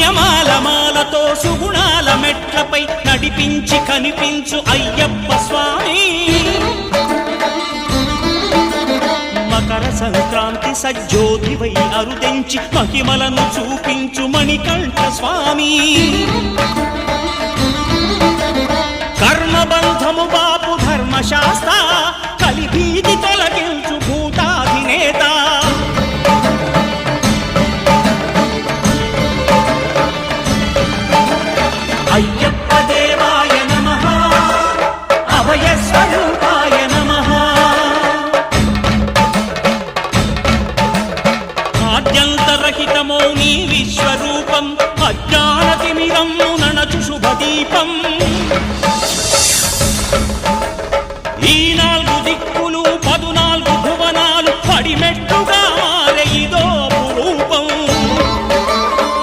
పుణ్యమాల మాలతో సుగుణాల మెట్లపై నడిపించి కనిపించు అయ్యప్ప స్వామి మకర సంక్రాంతి సజ్జోతివై అరుదెంచి మహిమలను చూపించు మణికంఠ స్వామి కర్మబంధము బాపు ధర్మశాస్త్ర కలిభీతి తొలగించు భూతాధినేత అయ్యప్ప దేవాయ నమః అభయ స్వరూపాయ నమః ఆద్యంతరహితమో నీ విశ్వరూపం అజ్ఞానతిమిరము నణచు శుభదీపం ఈ నాలుగు దిక్కు